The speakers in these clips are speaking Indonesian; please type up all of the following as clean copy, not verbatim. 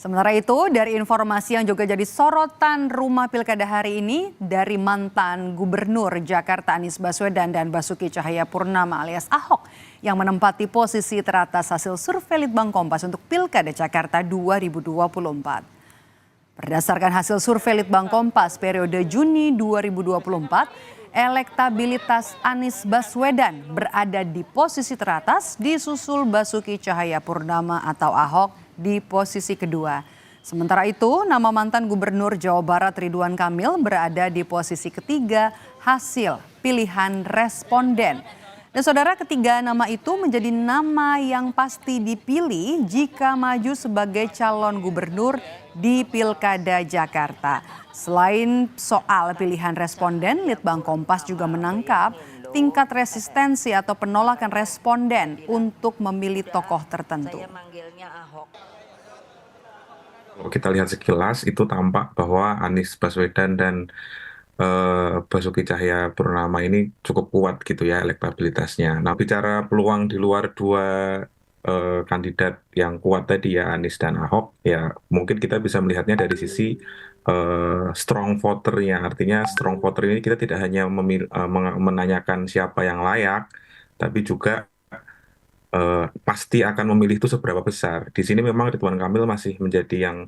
Sementara itu, dari informasi yang juga jadi sorotan rumah pilkada hari ini dari mantan Gubernur Jakarta Anies Baswedan dan Basuki Cahayapurnama alias Ahok yang menempati posisi teratas hasil survei Litbang Kompas untuk Pilkada Jakarta 2024. Berdasarkan hasil survei Litbang Kompas periode Juni 2024, elektabilitas Anies Baswedan berada di posisi teratas disusul Basuki Cahayapurnama atau Ahok di posisi kedua. Sementara itu, nama mantan Gubernur Jawa Barat Ridwan Kamil berada di posisi ketiga hasil pilihan responden. Dan saudara, ketiga nama itu menjadi nama yang pasti dipilih jika maju sebagai calon gubernur di Pilkada Jakarta. Selain soal pilihan responden, Litbang Kompas juga menangkap tingkat resistensi atau penolakan responden untuk memilih tokoh tertentu. Kalau kita lihat sekilas itu tampak bahwa Anies Baswedan dan Basuki Cahayapurnama ini cukup kuat gitu ya elektabilitasnya. Nah, bicara peluang di luar dua kandidat yang kuat tadi ya Anies dan Ahok, ya mungkin kita bisa melihatnya dari sisi strong voternya. Artinya strong voter ini kita tidak hanya menanyakan siapa yang layak, tapi juga pasti akan memilih itu seberapa besar. Di sini memang Ridwan Kamil masih menjadi yang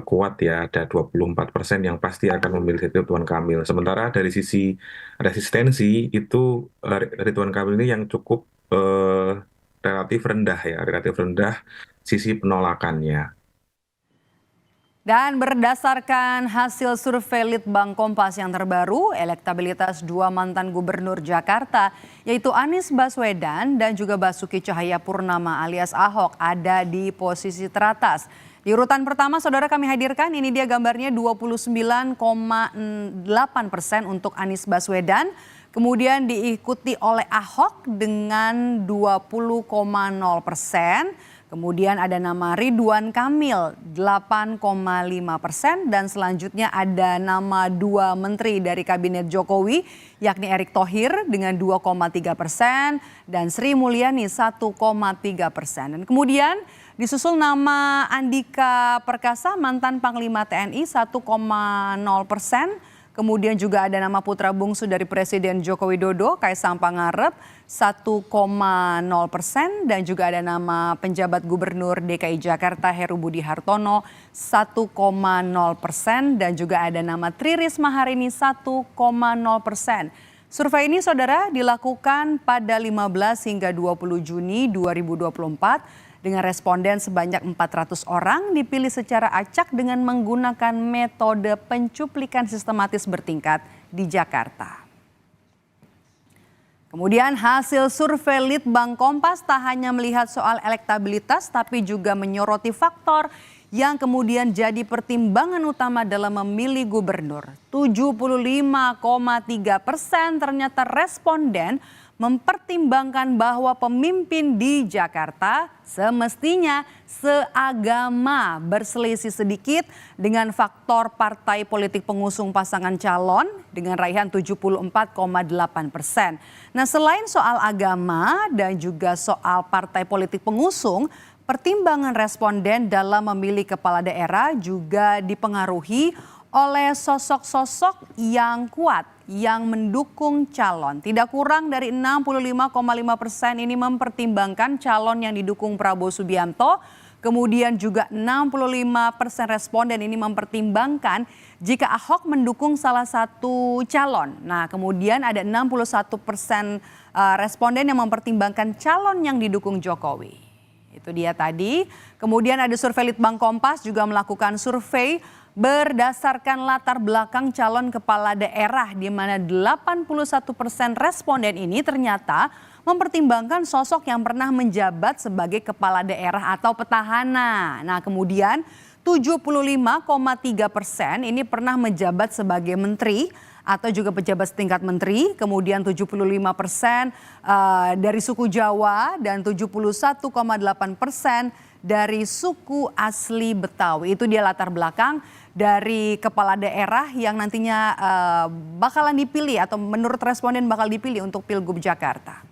kuat ya, ada 24% yang pasti akan memilih Ridwan Kamil. Sementara dari sisi resistensi itu Ridwan Kamil ini yang cukup relatif rendah ya, relatif rendah sisi penolakannya. Dan berdasarkan hasil survei Litbang Kompas yang terbaru, elektabilitas dua mantan gubernur Jakarta, yaitu Anies Baswedan dan juga Basuki Cahayapurnama alias Ahok, ada di posisi teratas. Di urutan pertama, saudara, kami hadirkan, ini dia gambarnya 29,8% untuk Anies Baswedan. Kemudian diikuti oleh Ahok dengan 20,0%. Kemudian ada nama Ridwan Kamil 8,5% dan selanjutnya ada nama dua menteri dari Kabinet Jokowi yakni Erick Thohir dengan 2,3% dan Sri Mulyani 1,3%. Dan kemudian disusul nama Andika Perkasa mantan Panglima TNI 1,0%. Kemudian juga ada nama putra bungsu dari Presiden Joko Widodo, Kaisang Pangarep, 1,0%. Dan juga ada nama penjabat Gubernur DKI Jakarta Heru Budi Hartono, 1,0%. Dan juga ada nama Tri Risma hari ini 1,0%. Survei ini, saudara, dilakukan pada 15 hingga 20 Juni 2024. Dengan responden sebanyak 400 orang dipilih secara acak dengan menggunakan metode pencuplikan sistematis bertingkat di Jakarta. Kemudian hasil survei Litbang Kompas tak hanya melihat soal elektabilitas tapi juga menyoroti faktor yang kemudian jadi pertimbangan utama dalam memilih gubernur. 75,3% ternyata responden mempertimbangkan bahwa pemimpin di Jakarta semestinya seagama, berselisih sedikit dengan faktor partai politik pengusung pasangan calon dengan raihan 74,8%. Nah, selain soal agama dan juga soal partai politik pengusung, pertimbangan responden dalam memilih kepala daerah juga dipengaruhi oleh sosok-sosok yang kuat yang mendukung calon. Tidak kurang dari 65,5% ini mempertimbangkan calon yang didukung Prabowo Subianto. Kemudian juga 65% responden ini mempertimbangkan jika Ahok mendukung salah satu calon. Nah, kemudian ada 61% responden yang mempertimbangkan calon yang didukung Jokowi. Itu dia tadi. Kemudian ada survei Litbang Kompas juga melakukan survei berdasarkan latar belakang calon kepala daerah di mana 81% responden ini ternyata mempertimbangkan sosok yang pernah menjabat sebagai kepala daerah atau petahana. Nah, kemudian 75,3% ini pernah menjabat sebagai menteri atau juga pejabat setingkat menteri, kemudian 75% dari suku Jawa dan 71,8% dari suku asli Betawi. Itu dia latar belakang dari kepala daerah yang nantinya bakalan dipilih atau menurut responden bakal dipilih untuk Pilgub Jakarta.